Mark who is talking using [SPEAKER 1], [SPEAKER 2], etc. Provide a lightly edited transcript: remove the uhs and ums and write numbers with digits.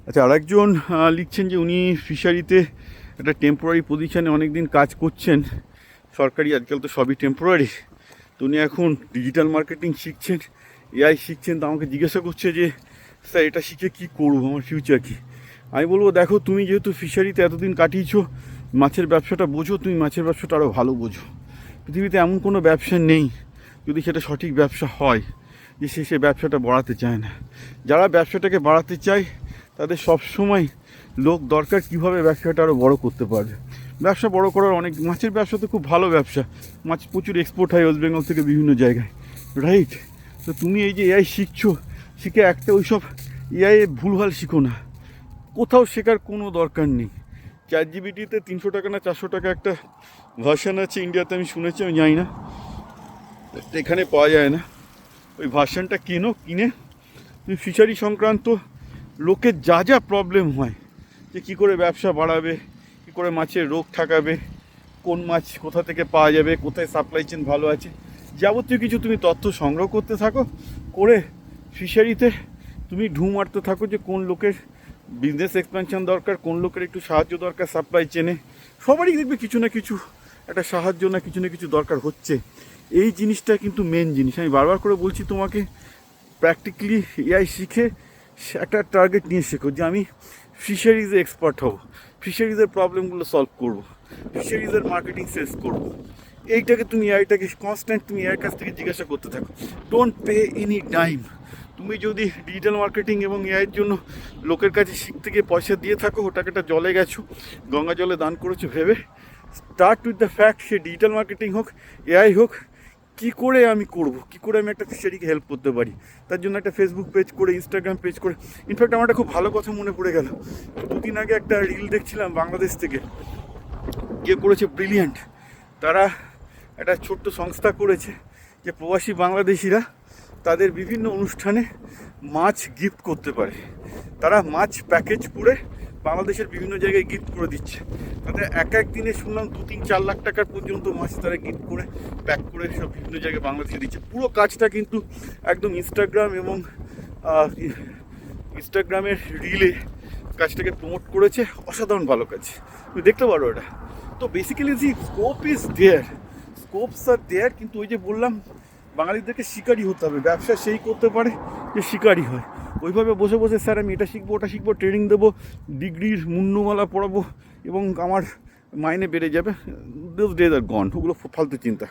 [SPEAKER 1] আচ্ছা, আরেকজন লিখছেন যে উনি ফিশারিতে একটা টেম্পোরারি পজিশানে অনেক দিন কাজ করছেন, সরকারি, আজকাল তো সবই টেম্পোরারি। তো উনি এখন ডিজিটাল মার্কেটিং শিখছেন, এআই শিখছেন। তো আমাকে জিজ্ঞাসা করছে যে স্যার এটা শিখে কী করবো, আমার ফিউচার কী? আমি বলবো দেখো, তুমি যেহেতু ফিশারিতে এতদিন কাটিয়েছো, মাছের ব্যবসাটা বোঝো, তুমি মাছের ব্যবসাটা আরও ভালো বোঝো। পৃথিবীতে এমন কোনো ব্যবসা নেই, যদি সেটা সঠিক ব্যবসা হয়, যে সে ব্যবসাটা বাড়াতে চায় না। যারা ব্যবসাটাকে বাড়াতে চায় তাদের সবসময় লোক দরকার, কীভাবে ব্যবসাটা আরও বড় করতে পারবে। ব্যবসা বড় করার অনেক, মাছের ব্যবসা তো খুব ভালো ব্যবসা, মাছ প্রচুর এক্সপোর্ট হয় ওয়েস্ট বেঙ্গল থেকে বিভিন্ন জায়গায়, রাইট? তো তুমি এই যে এআই শিখছো, শিখে একটা ওইসব এআই ভুলভাল শিখো না, কোথাও শেখার কোনো দরকার নেই। ChatGPT-তে 300 টাকা না 400 টাকা একটা ভার্সান আছে ইন্ডিয়াতে, আমি শুনেছি, আমি জানি না, এখানে পাওয়া যায় না। ওই ভার্সানটা কিনে তুমি ফিশারি সংক্রান্ত লোকের যা যা প্রবলেম হয়, যে কী করে ব্যবসা বাড়াবে, কী করে মাছের রোগ ঠেকাবে, কোন মাছ কোথা থেকে পাওয়া যাবে, কোথায় সাপ্লাই চেন ভালো আছে, যাবতীয় কিছু তুমি তথ্য সংগ্রহ করতে থাকো, করে ফিশারিতে তুমি ঢু মারতে থাকো যে কোন লোকের বিজনেস এক্সপ্যানশন দরকার, কোন লোকের একটু সাহায্য দরকার সাপ্লাই চেনে। সবারই দেখবে কিছু না কিছু একটা সাহায্য না কিছু দরকার হচ্ছে। এই জিনিসটা কিন্তু মেন জিনিস। আমি বারবার করে বলছি তোমাকে, প্র্যাকটিক্যালি এআই শিখে একটা টার্গেট নিয়ে শেখো যে আমি ফিশারিজে এক্সপার্ট হব, ফিশারিজের প্রবলেমগুলো সলভ করব, ফিশারিজের মার্কেটিং সেলস করব। এইটাকে তুমি এআইটাকে কনস্ট্যান্ট তুমি এআইয়ের কাছ থেকে জিজ্ঞাসা করতে থাকো। Don't pay any time. তুমি যদি ডিজিটাল মার্কেটিং এবং এআইয়ের জন্য লোকের কাছে শিখতে গিয়ে পয়সা দিয়ে থাকো, ওটাকে একটা জলে গেছো, গঙ্গা জলে দান করেছো ভেবে, start with the fact, say digital marketing হোক, এআই হোক, কী করে আমি করবো, কী করে আমি একটা ফিশারিকে হেল্প করতে পারি। তার জন্য একটা ফেসবুক পেজ করে, ইনস্টাগ্রাম পেজ করে। ইনফ্যাক্ট আমার একটা খুব ভালো কথা মনে পড়ে গেল, 2 দিন আগে একটা রিল দেখছিলাম বাংলাদেশ থেকে, গিয়ে করেছে ব্রিলিয়ান্ট। তারা একটা ছোট্ট সংস্থা করেছে যে প্রবাসী বাংলাদেশিরা তাদের বিভিন্ন অনুষ্ঠানে মাছ গিফট করতে পারে। তারা মাছ প্যাকেজ করে বাংলাদেশের বিভিন্ন জায়গায় গিফট করে দিচ্ছে। তাদের এক দিনে শুনলাম 2-3-4 লাখ টাকার পর্যন্ত মাছ তারা গিফট করে প্যাক করে সব বিভিন্ন জায়গায় বাংলাদেশে দিচ্ছে। পুরো কাজটা কিন্তু একদম ইনস্টাগ্রাম এবং ইনস্টাগ্রামের রিলে কাজটাকে প্রমোট করেছে। অসাধারণ ভালো কাজ, তুমি দেখতে পারো এটা। তো basically scope is there, scopes are there, কিন্তু ওই যে বললাম, বাঙালিদেরকে শিকারি হতে হবে। ব্যবসা সেই করতে পারে যে শিকারি হয়। ওইভাবে বসে বসে স্যার আমি এটা শিখবো ওটা শিখবো, ট্রেনিং দেবো, ডিগ্রির মুন্নুমালা পড়াবো এবং আমার মাইনে বেড়ে যাবে, দোজ ডেজ আর গন, ওগুলো ফালতু চিন্তা।